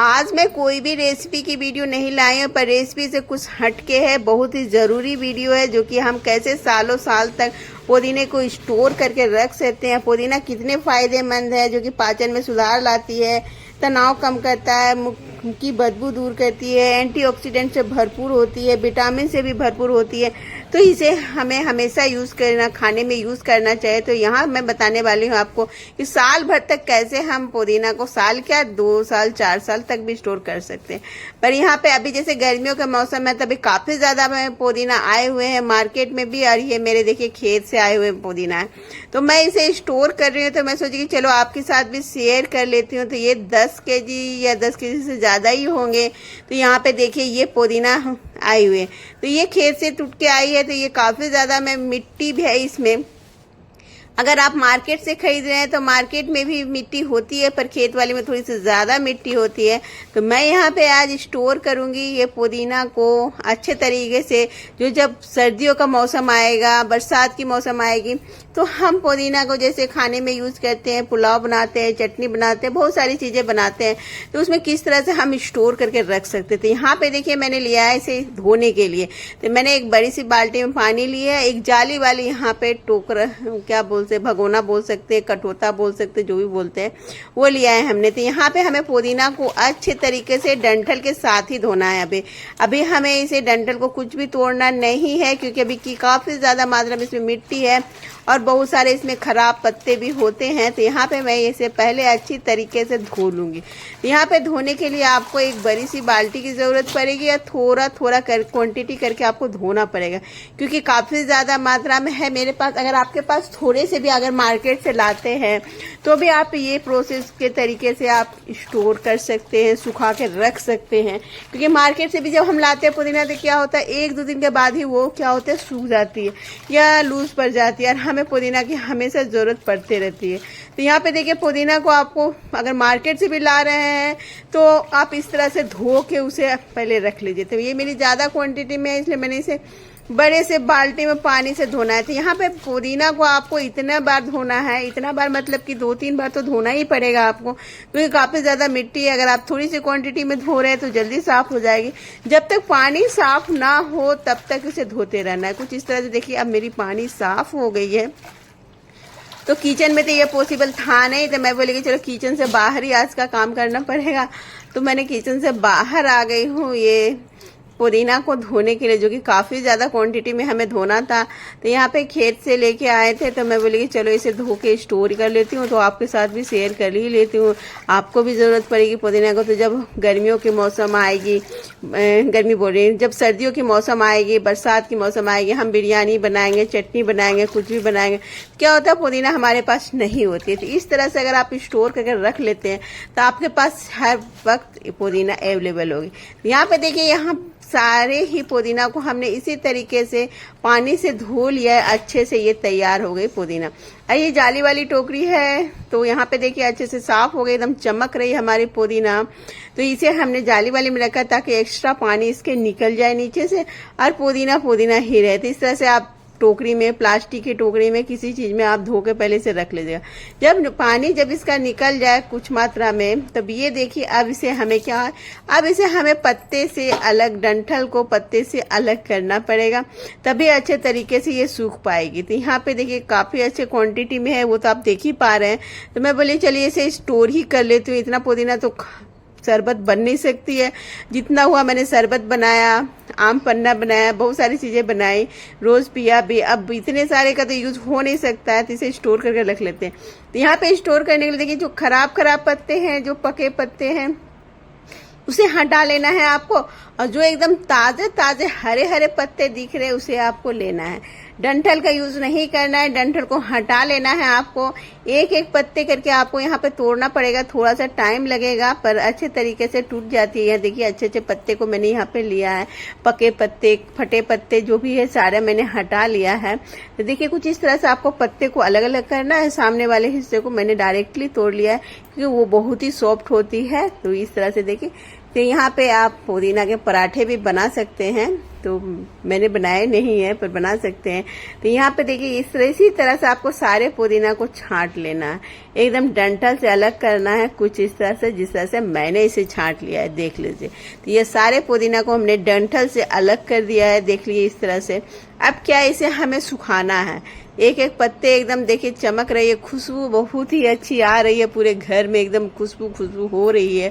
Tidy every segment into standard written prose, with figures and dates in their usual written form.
आज मैं कोई भी रेसिपी की वीडियो नहीं लाई हूँ, पर रेसिपी से कुछ हटके है। बहुत ही ज़रूरी वीडियो है जो कि हम कैसे सालों साल तक पुदीने को स्टोर करके रख सकते हैं। पुदीना कितने फ़ायदेमंद है, जो कि पाचन में सुधार लाती है, तनाव कम करता है, मुख की बदबू दूर करती है, एंटीऑक्सीडेंट से भरपूर होती है, विटामिन से भी भरपूर होती है। तो इसे हमें हमेशा यूज़ करना, खाने में यूज़ करना चाहिए। तो यहाँ मैं बताने वाली हूँ आपको कि साल भर तक कैसे हम पुदीना को, साल क्या 2 साल 4 साल तक भी स्टोर कर सकते हैं। पर यहाँ पे अभी जैसे गर्मियों का मौसम है, तभी काफ़ी ज़्यादा पुदीना आए हुए हैं मार्केट में भी, और ये मेरे देखिए खेत से आए हुए पुदीना है। तो मैं इसे स्टोर कर रही हूँ, तो मैं सोची कि चलो आपके साथ भी शेयर कर लेती हूँ। तो ये 10 केजी या 10 केजी से ज़्यादा ही होंगे। तो यहाँ पे देखिए ये पुदीना आए हुए, तो ये खेत से टूट के आई है। तो ये काफ़ी ज़्यादा में मिट्टी भी है इसमें। अगर आप मार्केट से खरीद रहे हैं तो मार्केट में भी मिट्टी होती है, पर खेत वाली में थोड़ी सी ज़्यादा मिट्टी होती है। तो मैं यहाँ पे आज स्टोर करूँगी ये पुदीना को अच्छे तरीके से। जो जब सर्दियों का मौसम आएगा, बरसात की मौसम आएगी, तो हम पुदीना को जैसे खाने में यूज़ करते हैं, पुलाव बनाते हैं, चटनी बनाते हैं, बहुत सारी चीज़ें बनाते हैं। तो उसमें किस तरह से हम स्टोर करके रख सकते थे। यहाँ पे देखिए मैंने लिया है इसे धोने के लिए। तो मैंने एक बड़ी सी बाल्टी में पानी लिया है, एक जाली वाली यहाँ पे टोकरा, क्या बोलते हैं, भगोना बोल सकते हैं, कटोता बोल सकते हैं, जो भी बोलते हैं, वो लिया है हमने। तो यहाँ पे हमें पुदीना को अच्छे तरीके से डंठल के साथ ही धोना है। अभी हमें इसे डंठल को कुछ भी तोड़ना नहीं है, क्योंकि अभी की काफ़ी ज़्यादा मात्रा में इसमें मिट्टी है और बहुत सारे इसमें खराब पत्ते भी होते हैं। तो यहाँ पे मैं इसे पहले अच्छी तरीके से धो लूँगी। यहाँ पे धोने के लिए आपको एक बड़ी सी बाल्टी की ज़रूरत पड़ेगी, या थोड़ा थोड़ा क्वांटिटी करके आपको धोना पड़ेगा, क्योंकि काफ़ी ज़्यादा मात्रा में है मेरे पास। अगर आपके पास थोड़े से भी अगर मार्केट से लाते हैं तो भी आप ये प्रोसेस के तरीके से आप स्टोर कर सकते हैं, सुखा के रख सकते हैं। क्योंकि मार्केट से भी जब हम लाते हैं पुदीना, तो क्या होता है, 1-2 दिन के बाद ही वो क्या होता है, सूख जाती है या लूज पड़ जाती है, और हमें पुदीना की हमेशा ज़रूरत पड़ती रहती है। तो यहाँ पे देखिए पुदीना को आपको अगर मार्केट से भी ला रहे हैं तो आप इस तरह से धो के उसे पहले रख लीजिए। तो ये मेरी ज़्यादा क्वांटिटी में है, इसलिए मैंने इसे बड़े से बाल्टी में पानी से धोना है। तो यहाँ पे पुदीना को आपको इतना बार धोना है, इतना बार मतलब कि 2-3 बार तो धोना ही पड़ेगा आपको, क्योंकि काफ़ी ज़्यादा मिट्टी है। अगर आप थोड़ी सी क्वांटिटी में धो रहे हैं तो जल्दी साफ़ हो जाएगी। जब तक पानी साफ़ ना हो तब तक इसे धोते रहना है। कुछ इस तरह से देखिए अब मेरी पानी साफ़ हो गई है। तो किचन में तो ये पॉसिबल था नहीं, तो मैं बोली कि चलो किचन से बाहर ही आज का काम करना पड़ेगा। तो मैंने किचन से बाहर आ गई हूँ ये पुदीना को धोने के लिए, जो कि काफ़ी ज़्यादा क्वांटिटी में हमें धोना था। तो यहाँ पे खेत से लेके आए थे, तो मैं बोली कि चलो इसे धो के स्टोर कर लेती हूँ। तो आपके साथ भी शेयर कर ही लेती हूँ, आपको भी ज़रूरत पड़ेगी पुदीना को। तो जब गर्मियों की मौसम आएगी, गर्मी बोल रही, जब सर्दियों की मौसम आएगी, बरसात की मौसम आएगी, हम बिरयानी बनाएंगे, चटनी बनाएंगे, कुछ भी बनाएंगे, क्या होता है पुदीना हमारे पास नहीं होती है। तो इस तरह से अगर आप स्टोर करके रख लेते हैं तो आपके पास हर वक्त पुदीना अवेलेबल होगी। यहाँ पे देखिए, यहाँ सारे ही पुदीना को हमने इसी तरीके से पानी से धो लिया है अच्छे से। ये तैयार हो गई पुदीना। और ये जाली वाली टोकरी है, तो यहाँ पे देखिए अच्छे से साफ हो गई, एकदम चमक रही हमारी पुदीना। तो इसे हमने जाली वाली में रखा ताकि एक्स्ट्रा पानी इसके निकल जाए नीचे से, और पुदीना पुदीना ही रहे। तो इस तरह से आप टोकरी में, प्लास्टिक की टोकरी में, किसी चीज़ में आप धो के पहले से रख लीजिएगा। जब पानी जब इसका निकल जाए कुछ मात्रा में, तब ये देखिए अब इसे हमें क्या है, अब इसे हमें पत्ते से अलग, डंठल को पत्ते से अलग करना पड़ेगा, तभी अच्छे तरीके से ये सूख पाएगी। तो यहाँ पे देखिए काफ़ी अच्छे क्वांटिटी में है, वो तो आप देख ही पा रहे हैं। तो मैं बोली चलिए इसे स्टोर ही कर लेती हूँ। इतना पुदीना तो शरबत बन नहीं सकती है। जितना हुआ मैंने शरबत बनाया, आम पन्ना बनाया, बहुत सारी चीज़ें बनाई, रोज़ पिया भी। अब इतने सारे का तो यूज़ हो नहीं सकता है, तो इसे स्टोर करके रख लेते हैं। तो यहाँ पे स्टोर करने के लिए देखिए जो खराब पत्ते हैं, जो पके पत्ते हैं, उसे हटा लेना है आपको, और जो एकदम ताज़े ताज़े हरे हरे पत्ते दिख रहे हैं उसे आपको लेना है। डंठल का यूज़ नहीं करना है, डंठल को हटा लेना है आपको। एक एक पत्ते करके आपको यहाँ पे तोड़ना पड़ेगा, थोड़ा सा टाइम लगेगा, पर अच्छे तरीके से टूट जाती है। देखिए अच्छे अच्छे पत्ते को मैंने यहाँ पे लिया है, पके पत्ते, फटे पत्ते जो भी है सारे मैंने हटा लिया है। तो देखिए कुछ इस तरह से आपको पत्ते को अलग अलग करना है। सामने वाले हिस्से को मैंने डायरेक्टली तोड़ लिया है, क्योंकि वो बहुत ही सॉफ्ट होती है। तो इस तरह से देखिए, तो यहाँ पे आप पुदीना के पराठे भी बना सकते हैं। तो मैंने बनाए नहीं है, पर बना सकते हैं। तो यहाँ पे देखिए इसी तरह से आपको सारे पुदीना को छांट लेना है। एकदम डंठल से अलग करना है, कुछ इस तरह से जिस तरह से मैंने इसे छांट लिया है, देख लीजिए। तो ये सारे पुदीना को हमने डंठल से अलग कर दिया है, देख लीजिए इस तरह से। अब क्या इसे हमें सुखाना है, एक एक पत्ते एकदम देखिए चमक रही है, खुशबू बहुत ही अच्छी आ रही है, पूरे घर में एकदम खुशबू हो रही है।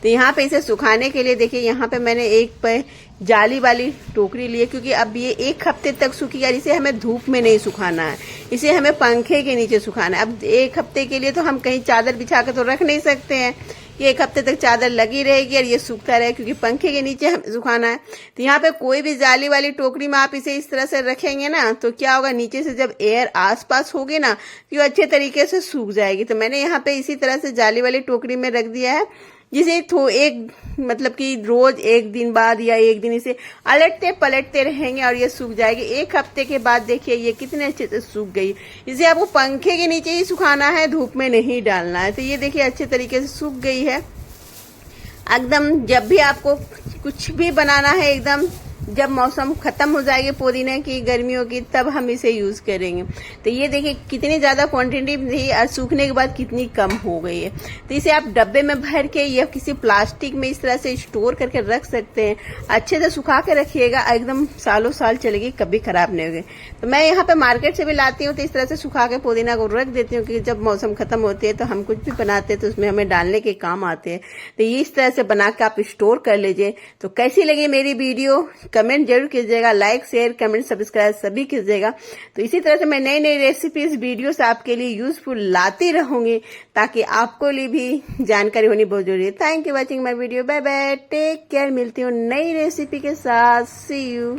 तो यहाँ पे इसे सुखाने के लिए देखिए यहाँ पे मैंने एक जाली वाली टोकरी ली है, क्योंकि अब ये 1 हफ्ते तक सूखेगा। इसे हमें धूप में नहीं सुखाना है, इसे हमें पंखे के नीचे सुखाना है। अब 1 हफ्ते के लिए तो हम कहीं चादर बिछा कर तो रख नहीं सकते हैं, ये 1 हफ्ते तक चादर लगी रहेगी और ये सूखता रहे, क्योंकि पंखे के नीचे हमें सुखाना है। तो यहाँ पे कोई भी जाली वाली टोकरी में आप इसे इस तरह से रखेंगे ना, तो क्या होगा, नीचे से जब एयर आसपास होगी ना तो ये अच्छे तरीके से सूख जाएगी। तो मैंने यहाँ पे इसी तरह से जाली वाली टोकरी में रख दिया है, जिसे एक मतलब कि रोज 1 दिन बाद या 1 दिन इसे अलटते पलटते रहेंगे और ये सूख जाएगी। 1 हफ्ते के बाद देखिए ये कितने अच्छे से सूख गई। इसे आपको पंखे के नीचे ही सुखाना है, धूप में नहीं डालना है। तो ये देखिए अच्छे तरीके से सूख गई है एकदम। जब भी आपको कुछ भी बनाना है, एकदम जब मौसम खत्म हो जाएगी पुदीने की, गर्मियों की, तब हम इसे यूज करेंगे। तो ये देखिए कितनी ज्यादा क्वांटिटी थी और सूखने के बाद कितनी कम हो गई है। तो इसे आप डब्बे में भर के या किसी प्लास्टिक में इस तरह से स्टोर करके रख सकते हैं। अच्छे से सुखा के रखिएगा, एकदम सालों साल चलेगी, कभी खराब नहीं होगी। तो मैं यहाँ पे मार्केट से भी लाती हूँ, तो इस तरह से सुखा के पुदीना को रख देती हूँ, क्योंकि जब मौसम खत्म होती है तो हम कुछ भी बनाते हैं तो उसमें हमें डालने के काम आते हैं। तो ये इस तरह से बना के आप स्टोर कर लीजिए। तो कैसी लगी मेरी वीडियो कमेंट जरूर कीजिएगा, लाइक शेयर कमेंट सब्सक्राइब सभी कीजिएगा। तो इसी तरह से मैं नई नई रेसिपीज वीडियोस आपके लिए यूजफुल लाती रहूंगी, ताकि आपको लिए भी जानकारी होनी बहुत जरूरी है। Thank you watching my video, bye bye, take care. मिलती हूँ नई रेसिपी के साथ, सी यू।